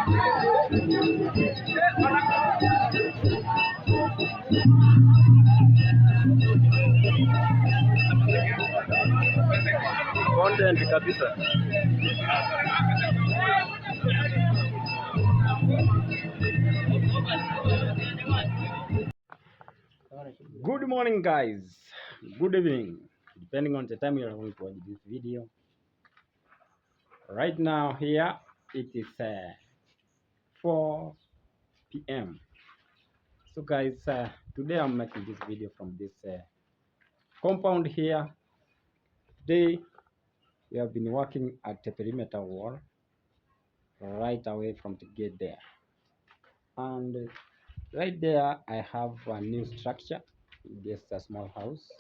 Content kabisa. Good morning, guys. Good evening, depending on the time you are going to watch this video. Right now, here it is 4 p.m. So, guys, today I'm making this video from this compound here. Today, we have been working at the perimeter wall right away from the gate there, and right there I have a new structure, just a small house,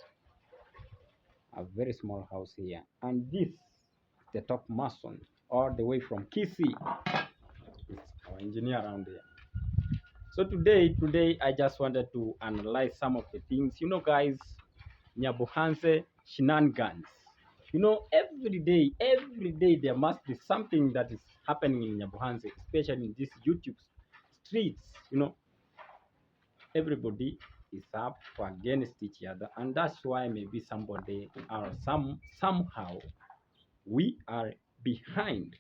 a very small house here, and this is the top mason all the way from Kisii. It's our engineer around here. So today I just wanted to analyze some of the things, guys, nyabohanse shenanigans. Every day there must be something that is happening in nyabohanse, especially in these YouTube streets. Everybody is up against each other, and that's why maybe somebody or somehow we are behind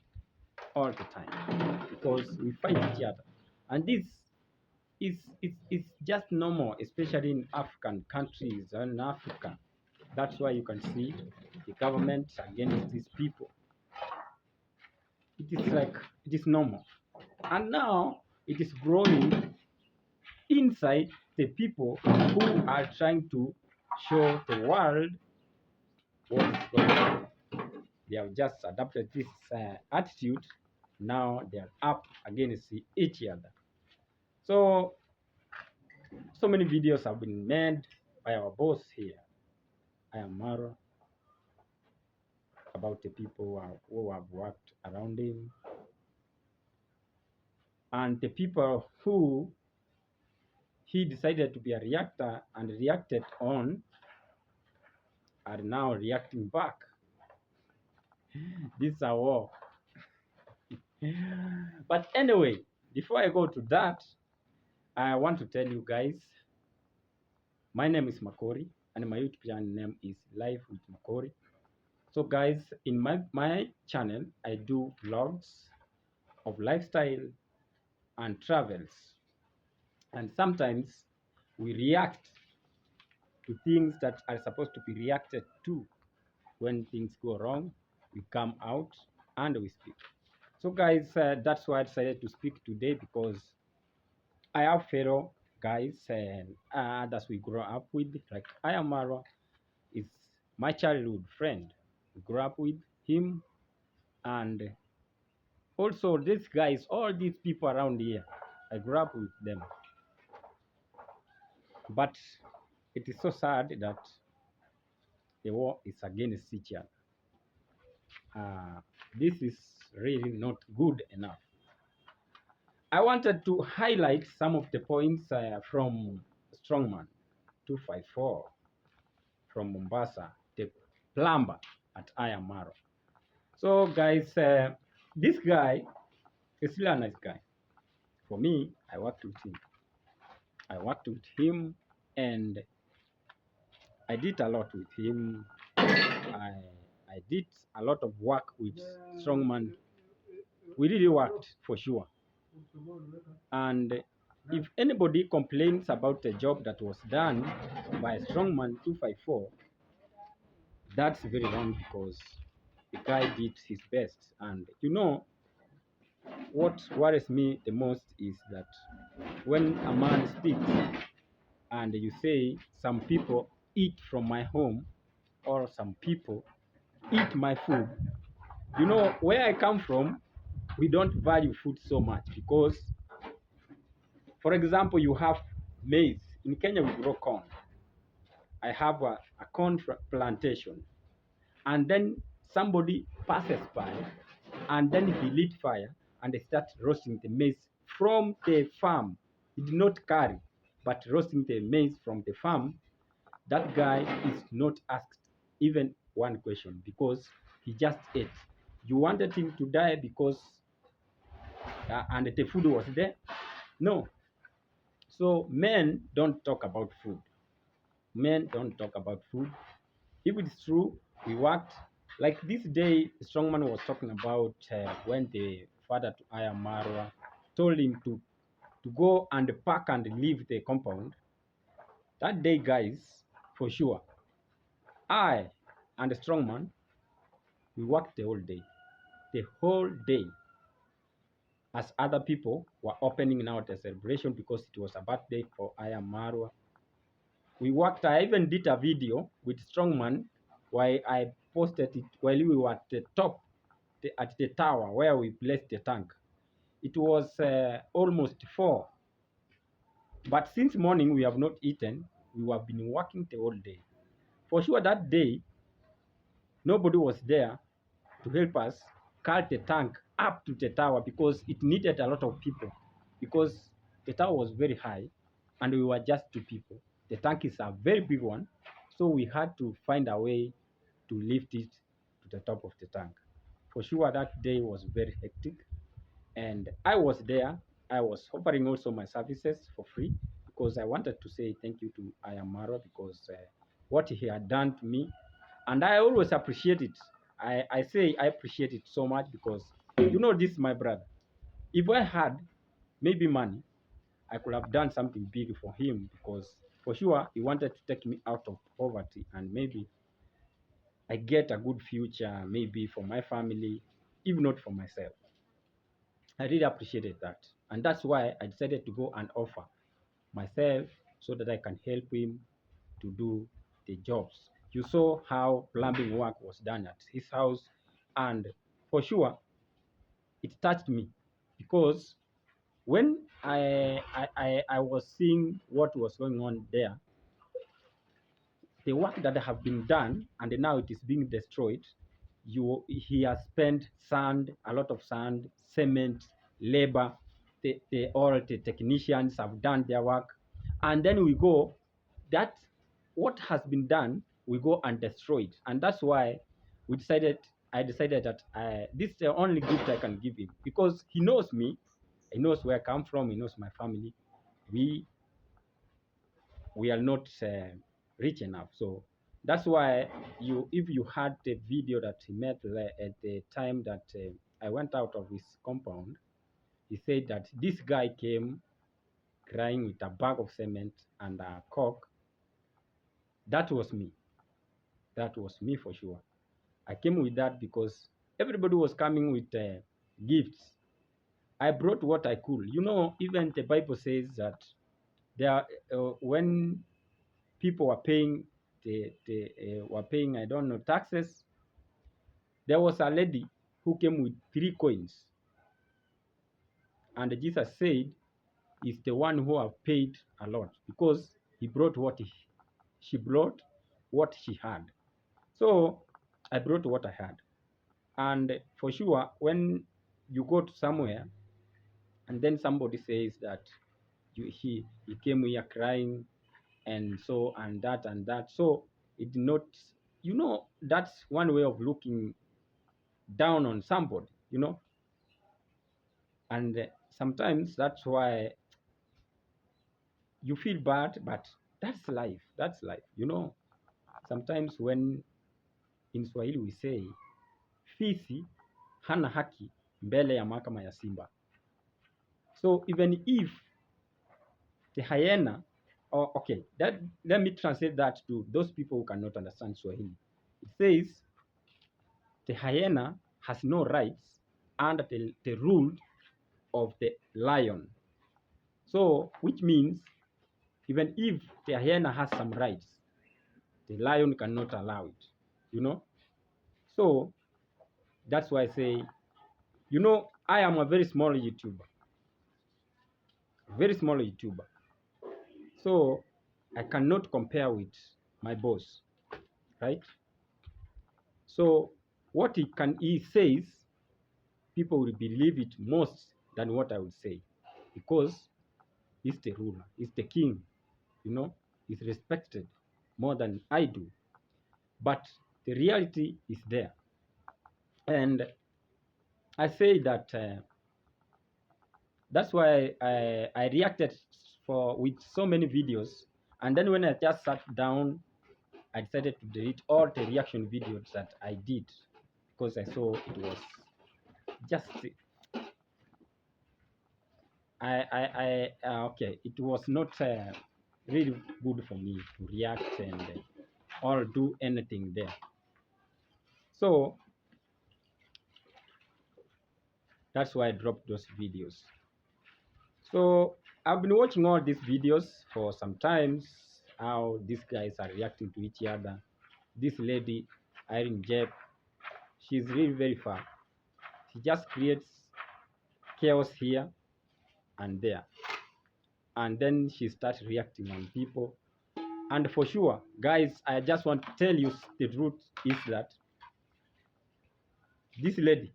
all the time, because we fight each other, and this is just normal, especially in African countries and in Africa. That's why you can see the government against these people. It is like it is normal, and now it is growing inside the people who are trying to show the world what is going on. They have just adopted this attitude. Now they are up against each other. So many videos have been made by our boss here, I am Marwa, about the people who have worked around him, and the people who he decided to be a reactor and reacted on are now reacting back. This is a war. But anyway, before I go to that, I want to tell you guys, my name is Makori, and my YouTube channel name is Life with Makori. So guys, in my channel, I do vlogs of lifestyle and travels, and sometimes we react to things that are supposed to be reacted to. When things go wrong, we come out and we speak. So guys, that's why I decided to speak today, because I have fellow guys and others we grow up with, like I am Marwa, is my childhood friend. We grew up with him, and also these guys, all these people around here, I grew up with them. But it is so sad that the war is against each other. This is really not good enough. I wanted to highlight some of the points from Strongman 254 from Mombasa, the plumber at Ayamaro. So guys, this guy is still a nice guy. For me, I worked with him. And I did a lot with him. I did a lot of work with Strongman. We really worked for sure. And if anybody complains about the job that was done by Strongman 254, that's very wrong, because the guy did his best. And what worries me the most is that when a man speaks and you say some people eat from my home, or some people eat my food. Where I come from, we don't value food so much, because, for example, you have maize. In Kenya, we grow corn. I have a corn plantation. And then somebody passes by, and then he lit fire, and they start roasting the maize from the farm. He did not carry, but roasting the maize from the farm. That guy is not asked even one question, because he just ate. You wanted him to die because and the food was there. No. So men don't talk about food. Men don't talk about food. If it's true, we worked. Like this day, Strongman was talking about when the father to Aya Marwa told him to go and pack and leave the compound. That day, guys, for sure, I and the Strongman, we worked the whole day. The whole day. As other people were opening now the celebration because it was a birthday for Aya Marwa. We worked, I even did a video with Strongman while I posted it while we were at the top, at the tower where we placed the tank. It was almost 4. But since morning we have not eaten. We have been working the whole day. For sure that day, nobody was there to help us cart the tank up to the tower because it needed a lot of people because the tower was very high and we were just 2 people. The tank is a very big one, so we had to find a way to lift it to the top of the tank. For sure that day was very hectic and I was there. I was offering also my services for free because I wanted to say thank you to Ayamaro because what he had done to me, and I always appreciate it. I say I appreciate it so much because this is my brother. If I had maybe money, I could have done something big for him because for sure he wanted to take me out of poverty and maybe I get a good future, maybe for my family, if not for myself. I really appreciated that. And that's why I decided to go and offer myself so that I can help him to do the jobs. You saw how plumbing work was done at his house, and for sure, it touched me because when I was seeing what was going on there, the work that have been done and now it is being destroyed. He has spent sand, a lot of sand, cement, labor. All the technicians have done their work, and then we go that what has been done we go and destroy it, and that's why we decided. I decided that this is the only gift I can give him because he knows me, he knows where I come from, he knows my family. We we are not rich enough. So that's why if you had the video that he made at the time that I went out of his compound, he said that this guy came crying with a bag of cement and a coke. That was me. That was me for sure. I came with that because everybody was coming with gifts. I brought what I could. Even the Bible says that there, when people were paying were paying, I don't know, taxes. There was a lady who came with 3 coins, and Jesus said, "Is the one who have paid a lot because he brought she brought what she had." So I brought what I had, and for sure, when you go to somewhere and then somebody says that he came here crying and so and that, so it did not, that's one way of looking down on somebody. And sometimes that's why you feel bad, but that's life. Sometimes when in Swahili we say fisi hana haki mbele ya mahakama ya simba. So even if the hyena, or okay, let me translate that to those people who cannot understand Swahili. It says the hyena has no rights under the rule of the lion. So, which means even if the hyena has some rights, the lion cannot allow it. So that's why I say, I am a very small YouTuber, very small YouTuber. So I cannot compare with my boss, right? So what he says, people will believe it most than what I would say, because he's the ruler, he's the king, he's respected more than I do. But the reality is there. And I say that That's why I reacted for with so many videos, and then when I just sat down, I decided to delete all the reaction videos that I did because I saw it was just okay. It was not really good for me to react and or do anything there. So that's why I dropped those videos. So I've been watching all these videos for some times, how these guys are reacting to each other. This lady, Irene Jeb, she's really very far. She just creates chaos here and there. And then she starts reacting on people. And for sure, guys, I just want to tell you the truth is that this lady,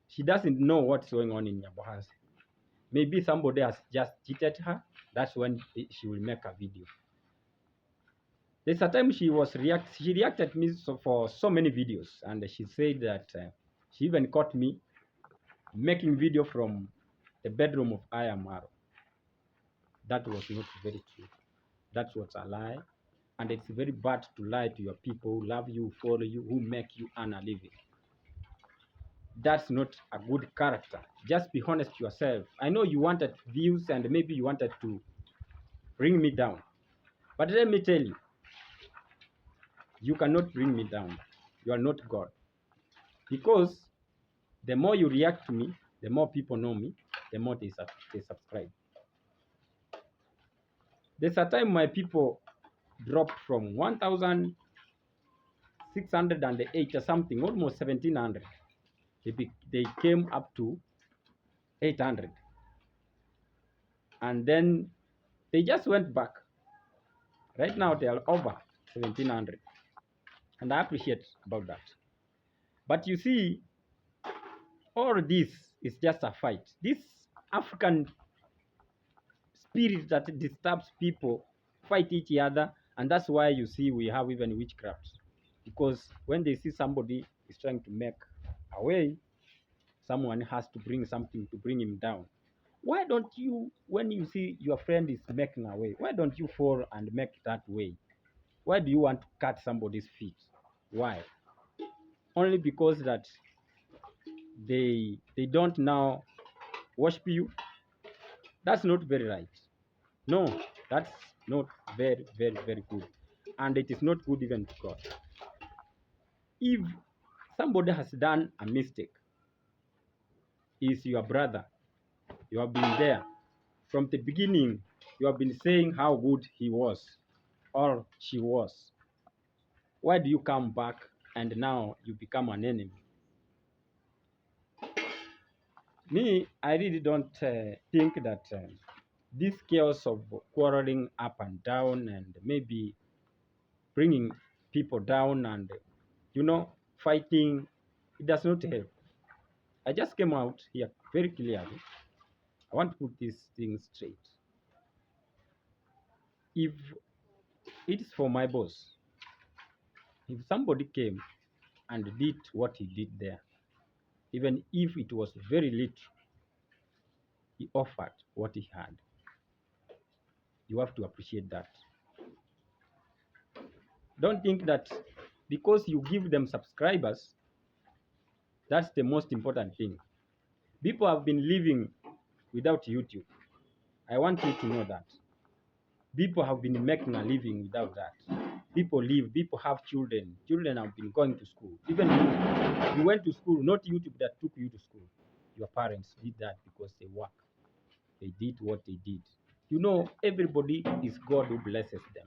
she doesn't know what's going on in nyabohanse. Maybe somebody has just cheated her. That's when she will make a video. There's a time she reacted me for so many videos, and she said that she even caught me making video from the bedroom of I am Marwa. That was not very true. That was a lie, and it's very bad to lie to your people who love you, follow you, who make you earn a living. That's not a good character. Just be honest to yourself. I know you wanted views and maybe you wanted to bring me down, but let me tell you, you cannot bring me down. You are not God, because the more you react to me, the more people know me, the more they subscribe. There's a time my people dropped from 1,608 or something, almost 1,700. They came up to 800. And then they just went back. Right now they are over 1,700. And I appreciate about that. But you see, all this is just a fight. This African spirit that disturbs people fight each other, and that's why you see we have even witchcraft, because when they see somebody is trying to make a way, someone has to bring something to bring him down. Why don't you, when you see your friend is making a way, why don't you fall and make that way? Why do you want to cut somebody's feet? Why? Only because that they don't now worship you? That's not very right. No, that's not very good. And it is not good even to God. If somebody has done a mistake, is your brother, you have been there from the beginning, you have been saying how good he was or she was. Why do you come back and now you become an enemy? Me, I really don't think that this chaos of quarreling up and down and maybe bringing people down and fighting, it does not help. I just came out here very clearly. I want to put these things straight. If it's for my boss, if somebody came and did what he did there, even if it was very little, he offered what he had. You have to appreciate that. Don't think that because you give them subscribers, that's the most important thing. People have been living without YouTube. I want you to know that. People have been making a living without that. People live, people have children. Children have been going to school. Even you went to school, not YouTube that took you to school. Your parents did that because they work. They did what they did. Everybody is God who blesses them.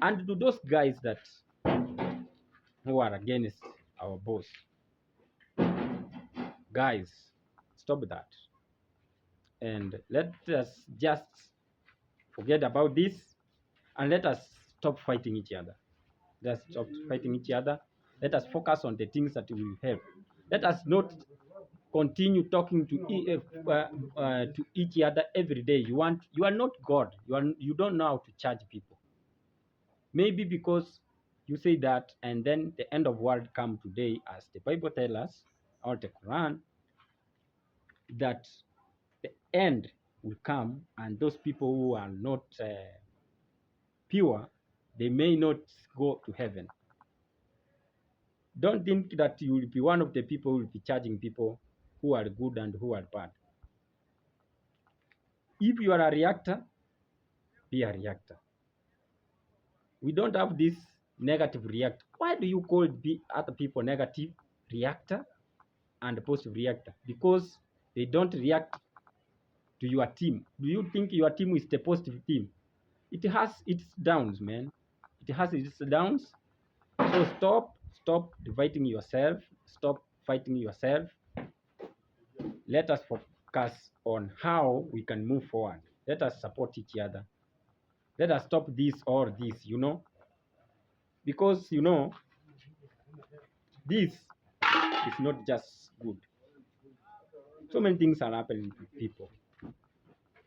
And to those guys that who are against our boss, guys, stop that. And let us just forget about this and let us stop fighting each other. Let's stop fighting each other. Let us focus on the things that will help. Let us not continue talking to each other every day. You are not God. You don't know how to charge people. Maybe because you say that, and then the end of world come today, as the Bible tells us, or the Quran, that end will come, and those people who are not pure, they may not go to heaven. Don't think that you will be one of the people who will be charging people who are good and who are bad. If you are a reactor, be a reactor. We don't have this negative reactor. Why do you call other people negative reactor and positive reactor? Because they don't react to your team. Do you think your team is the positive team? It has its downs, man. It has its downs. So stop dividing yourself. Stop fighting yourself. Let us focus on how we can move forward. Let us support each other. Let us stop this or this, because this is not just good. So many things are happening to people.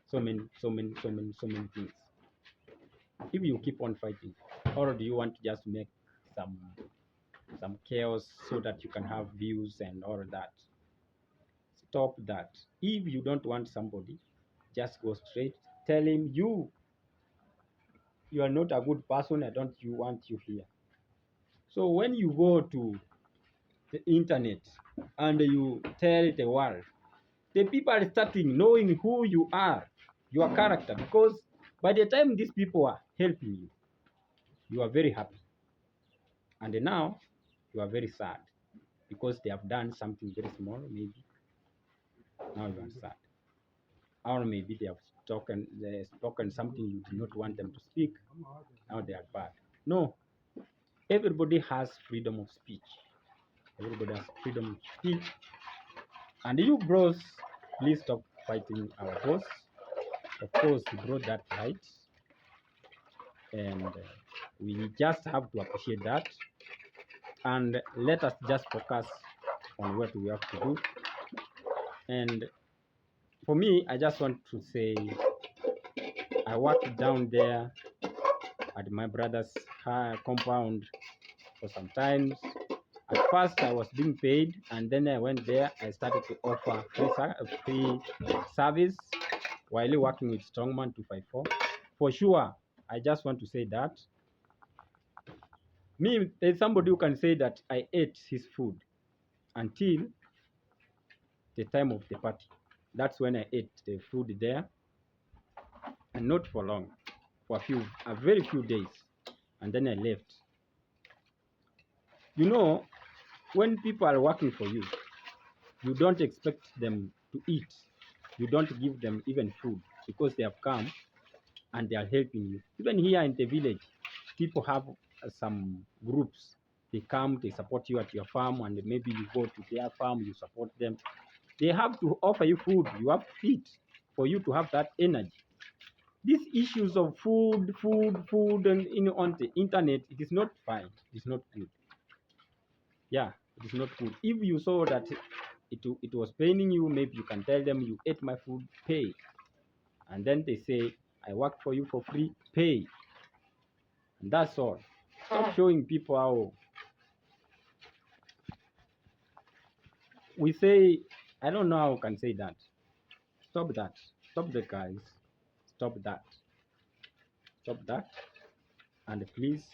So many things. If you keep on fighting, or do you want to just make some chaos so that you can have views and all that? Stop that. If you don't want somebody, just go straight. Tell him you are not a good person. I don't want you here. So when you go to the internet and you tell the world, the people are starting knowing who you are, your character, because by the time these people are helping you, you are very happy. And now you are very sad because they have done something very small, maybe. Now you are sad. Or maybe they have spoken something you do not want them to speak. Now they are bad. No, everybody has freedom of speech. Everybody has freedom of speech. And you bros, please stop fighting our boss. Of course, he brought that right. And we just have to appreciate that. And let us just focus on what we have to do. And for me, I just want to say, I worked down there at my brother's compound for some time. At first, I was being paid, and then I went there. I started to offer free service while working with Strongman 254. For sure, I just want to say that there's somebody who can say that I ate his food until the time of the party. That's when I ate the food there, and not for long, for a very few days, and then I left. When people are working for you, you don't expect them to eat. You don't give them even food because they have come and they are helping you. Even here in the village, people have some groups. They come, they support you at your farm, and maybe you go to their farm, you support them. They have to offer you food. You have to eat for you to have that energy. These issues of food, and on the internet, it is not fine. It is not good. Yeah, it is not good. If you saw that it was paining you, maybe you can tell them you ate my food, pay. And then they say, I worked for you for free, pay. And that's all. Stop showing people how we say, I don't know how I can say that. Stop that. Stop that, guys. Stop that. Stop that. And please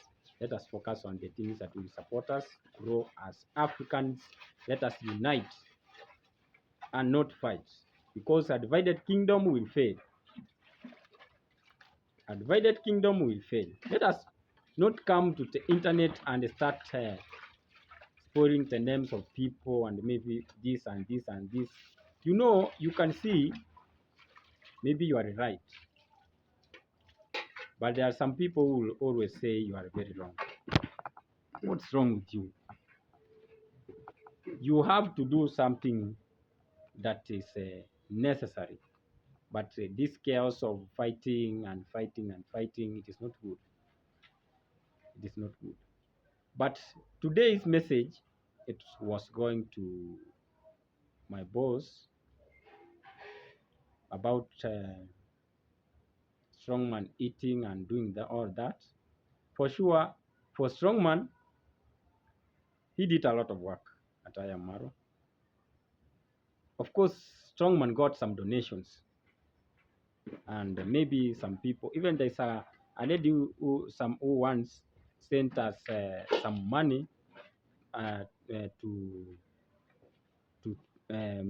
let us focus on the things that will support us, grow as Africans. Let us unite and not fight. Because a divided kingdom will fail. A divided kingdom will fail. Let us not come to the internet and start spoiling the names of people and maybe this and this and this. You can see maybe you are right. But there are some people who will always say you are very wrong. What's wrong with you? You have to do something that is necessary. But this chaos of fighting, it is not good. It is not good. But today's message, it was going to my boss about strongman eating and doing all that. For sure, for strongman, he did a lot of work at Marwa. Of course, strongman got some donations. And maybe some people, even there's a lady who once sent us some money to I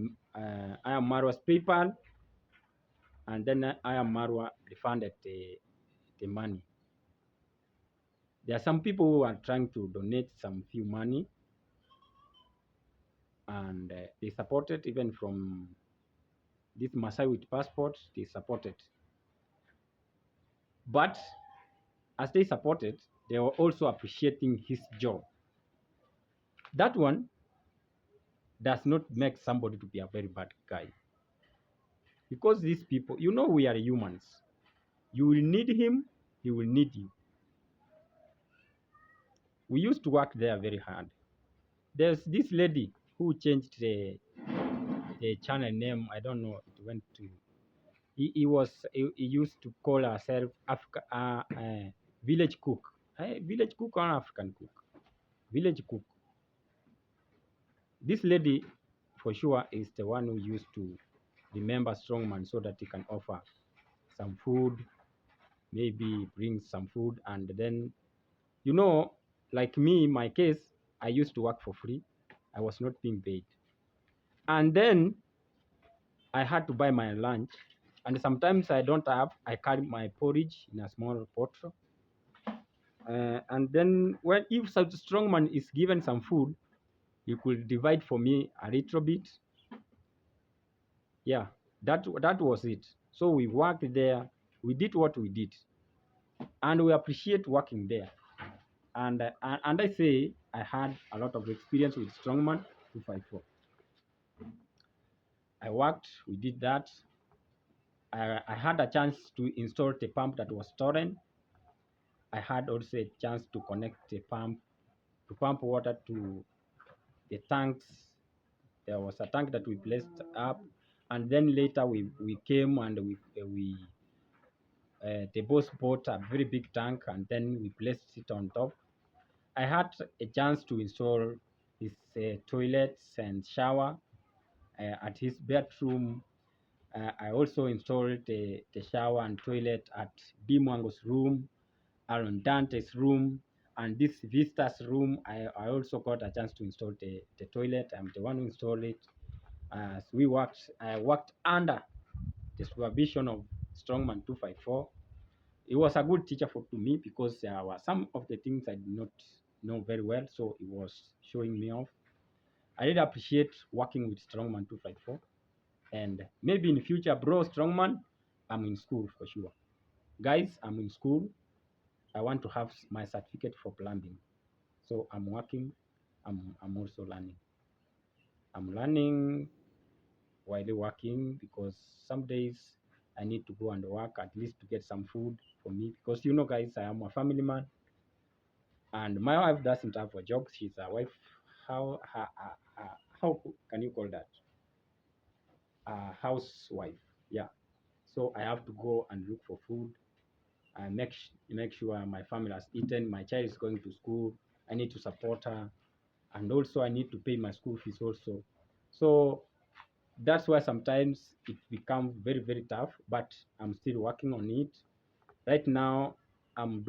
am Marwa's PayPal, and then I am Marwa refunded the money. There are some people who are trying to donate some few money, and they supported even from this Masai with passport. They supported, but as they supported, they were also appreciating his job. That one does not make somebody to be a very bad guy, because these people, we are humans. You will need him, he will need you. We used to work there very hard. There's this lady who changed the channel name. I don't know. It went to. He used to call herself Africa village cook. Village cook or African cook? Village cook. This lady, for sure, is the one who used to remember strongman so that he can offer some food, maybe bring some food, and then, like me, in my case, I used to work for free. I was not being paid. And then I had to buy my lunch. And sometimes I don't have, I carry my porridge in a small pot. And then if such strongman is given some food, you could divide for me a little bit. Yeah, that was it. So we worked there. We did what we did. And we appreciate working there. And I say I had a lot of experience with strongman 254. I worked, we did that. I had a chance to install the pump that was stolen. I had also a chance to connect the pump to pump water to the tanks. There was a tank that we placed up, and then later we came and the boss bought a very big tank, and then we placed it on top. I had a chance to install his toilets and shower at his bedroom. I also installed the shower and toilet at Bimwango's room, Aaron Dante's room, and this Vista's room. I also got a chance to install the toilet. I'm the one who installed it. As I worked under the supervision of Strongman 254. He was a good teacher to me, because there were some of the things I did not know very well, so he was showing me off. I really appreciate working with Strongman 254. And maybe in the future, bro, Strongman, I'm in school for sure. Guys, I'm in school. I want to have my certificate for plumbing. So I'm working. I'm also learning. I'm learning while working, because some days I need to go and work at least to get some food for me. Because guys, I am a family man, and my wife doesn't have a job. She's a wife. How can you call that? A housewife. Yeah. So I have to go and look for food. I make sure my family has eaten. My child is going to school. I need to support her, and also I need to pay my school fees also. So that's why sometimes it becomes very, very tough, but I'm still working on it. Right now, I've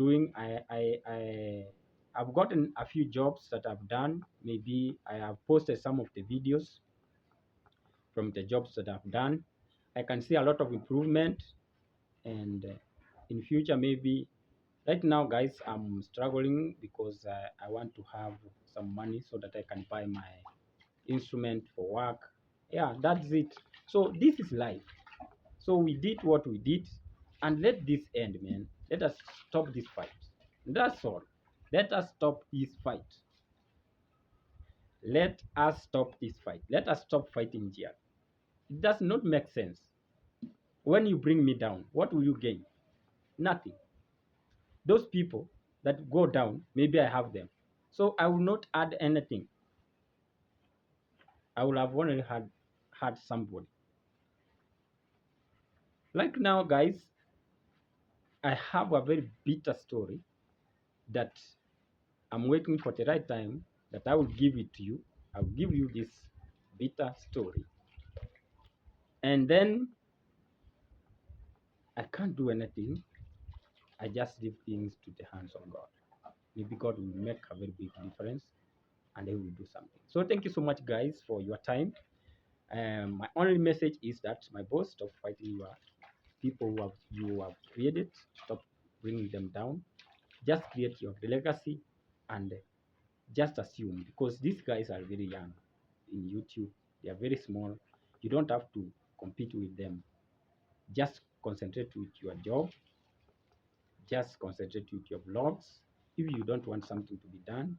gotten a few jobs that I've done. Maybe I have posted some of the videos from the jobs that I've done. I can see a lot of improvement, and in future, maybe. Right now, guys, I'm struggling because I want to have some money so that I can buy my instrument for work. Yeah, that's it. So this is life. So we did what we did, and let this end, man. Let us stop this fight. That's all. Let us stop this fight. Let us stop this fight. Let us stop fighting here. It does not make sense. When you bring me down, what will you gain? Nothing. Those people that go down, maybe I have them. So I will not add anything. I will have only had somebody. Like now, guys, I have a very bitter story that I'm waiting for the right time that I will give it to you. I will give you this bitter story. And then can't do anything. I just leave things to the hands of God. Maybe God will make a very big difference and He will do something. So thank you so much, guys, for your time. My only message is that my boss, stop fighting your people you have created. Stop bringing them down. Just create your legacy and just assume, because these guys are very young in YouTube. They are very small. You don't have to compete with them. Just concentrate with your job. Just concentrate with your vlogs. If you don't want something to be done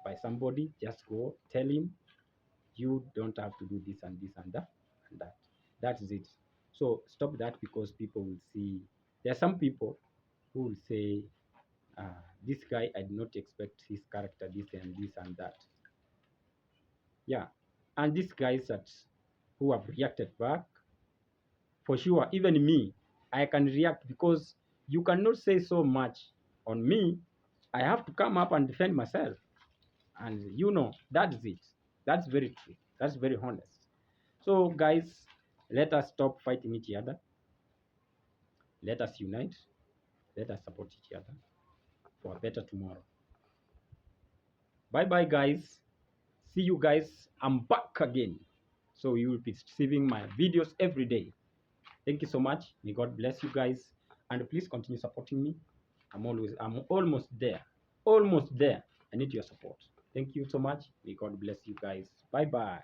by somebody, just go tell him you don't have to do this and this and that and that. That is it. So stop that, because people will see. There are some people who will say, this guy, I did not expect his character, this and that. Yeah. And these guys that who have reacted back, for sure, even me, I can react, because you cannot say so much on me. I have to come up and defend myself. And that is it. That's very true. That's very honest. So, guys, let us stop fighting each other. Let us unite. Let us support each other for a better tomorrow. Bye bye, guys. See you guys. I'm back again. So you will be receiving my videos every day. Thank you so much. May God bless you guys. And please continue supporting me. I'm almost there. Almost there. I need your support. Thank you so much. May God bless you guys. Bye bye.